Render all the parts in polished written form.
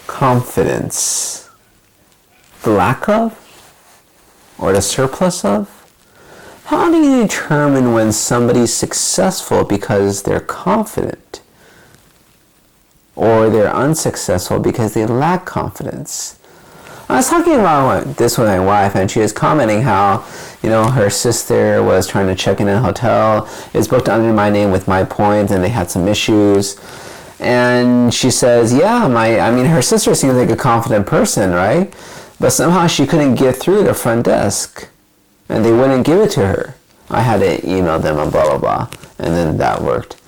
confidence? The lack of? Or the surplus of? How do you determine when somebody's successful because they're confident? Or they're unsuccessful because they lack confidence? I was talking about this with my wife, and she was commenting how, her sister was trying to check in a hotel. It was booked under my name with my points, and they had some issues. And she says, her sister seems like a confident person, right? But somehow she couldn't get through the front desk, and they wouldn't give it to her. I had to email them and blah, blah, blah, and then that worked.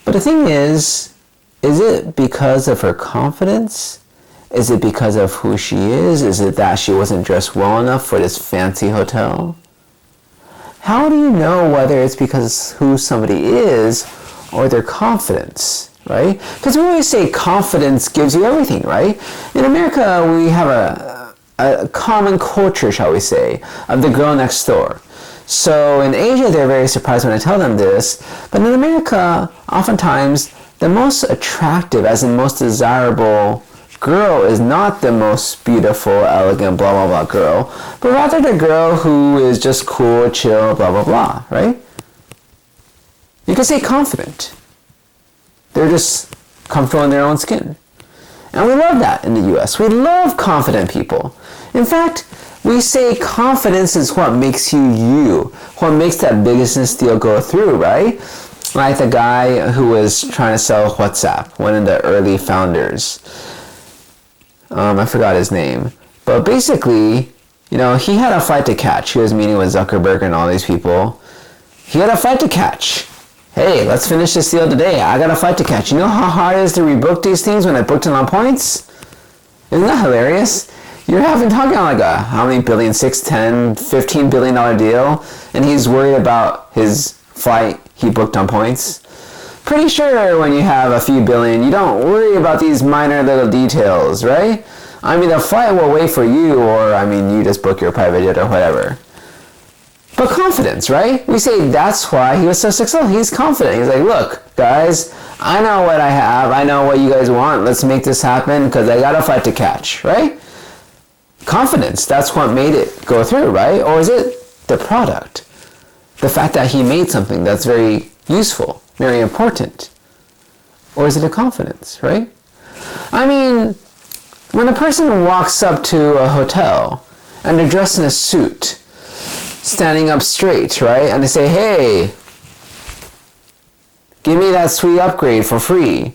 But the thing is it because of her confidence? Is it because of who she is? Is it that she wasn't dressed well enough for this fancy hotel? How do you know whether it's because who somebody is or their confidence, right? Because we always say confidence gives you everything, right? In America, we have a common culture, shall we say, of the girl next door. So in Asia, they're very surprised when I tell them this. But in America, oftentimes, the most attractive, as in most desirable girl is not the most beautiful, elegant, blah, blah, blah girl, but rather the girl who is just cool, chill, blah, blah, blah, right? You can say confident. They're just comfortable in their own skin. And we love that in the US. We love confident people. In fact, we say confidence is what makes you you, what makes that business deal go through, right? Like the guy who was trying to sell WhatsApp, one of the early founders. I forgot his name. But basically, he had a fight to catch. He was meeting with Zuckerberg and all these people. He had a fight to catch. Hey, let's finish this deal today. I got a fight to catch. You know how hard it is to rebook these things when I booked it on points? Isn't that hilarious? You're talking like how many billion, 6, 10, $15 billion deal, and he's worried about his flight he booked on points. Pretty sure when you have a few billion, you don't worry about these minor little details, right? The flight will wait for you, or you just book your private jet or whatever. But confidence, right? We say that's why he was so successful. He's confident. He's like, look, guys, I know what I have. I know what you guys want. Let's make this happen because I got a flight to catch, right? Confidence, that's what made it go through, right? Or is it the product? The fact that he made something that's very useful, very important. Or is it a confidence, right? When a person walks up to a hotel and they're dressed in a suit, standing up straight, right? And they say, hey, give me that sweet upgrade for free,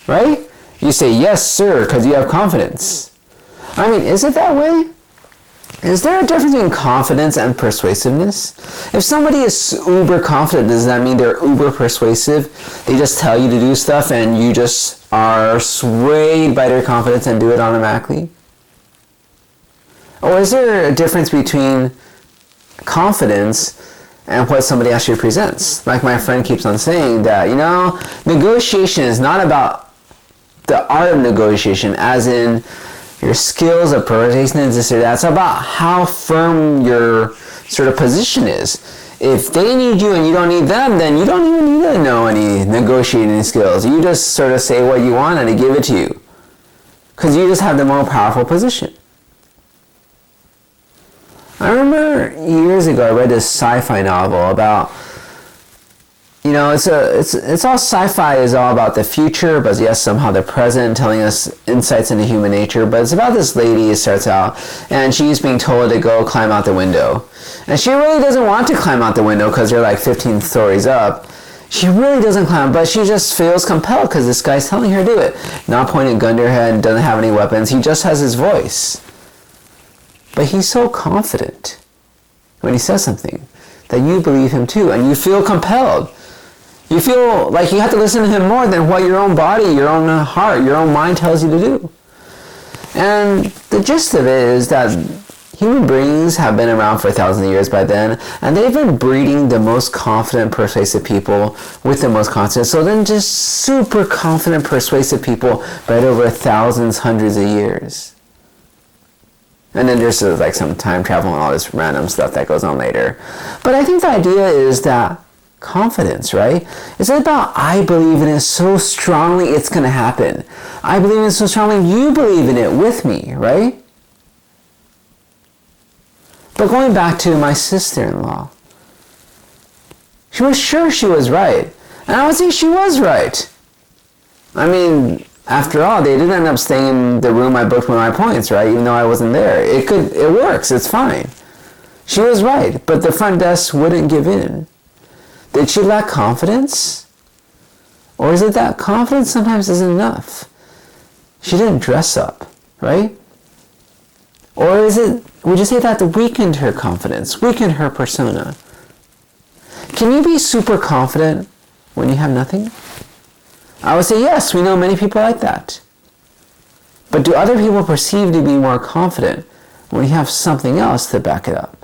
right? You say, yes, sir, because you have confidence. Is it that way? Is there a difference between confidence and persuasiveness? If somebody is uber confident, does that mean they're uber persuasive? They just tell you to do stuff and you just are swayed by their confidence and do it automatically? Or is there a difference between confidence and what somebody actually presents? Like my friend keeps on saying that, negotiation is not about the art of negotiation, as in your skills of persuasion and this or that. It's about how firm your sort of position is. If they need you and you don't need them, then you don't even need to know any negotiating skills. You just sort of say what you want and they give it to you. Because you just have the more powerful position. I remember years ago I read this sci-fi novel about, it's all sci-fi is all about the future, but yes, somehow the present, telling us insights into human nature. But it's about this lady, it starts out, and she's being told to go climb out the window. And she really doesn't want to climb out the window because they're like 15 stories up. She really doesn't climb, but she just feels compelled because this guy's telling her to do it. Not pointing a gun to her head, doesn't have any weapons, he just has his voice. But he's so confident when he says something that you believe him too, and you feel compelled. You feel like you have to listen to him more than what your own body, your own heart, your own mind tells you to do. And the gist of it is that human beings have been around for thousands of years by then, and they've been breeding the most confident, persuasive people with the most confidence. So then just super confident, persuasive people bred over thousands, hundreds of years. And then there's like some time travel and all this random stuff that goes on later. But I think the idea is that confidence, right? It's not about I believe in it so strongly it's going to happen. I believe in it so strongly you believe in it with me, right? But going back to my sister-in-law, she was sure she was right. And I would say she was right. I mean, after all, they didn't end up staying in the room I booked with my points, right? Even though I wasn't there. It works, it's fine. She was right, but the front desk wouldn't give in. Did she lack confidence? Or is it that confidence sometimes isn't enough? She didn't dress up, right? Or would you say that weakened her confidence, weakened her persona? Can you be super confident when you have nothing? I would say yes, we know many people like that. But do other people perceive to be more confident when you have something else to back it up?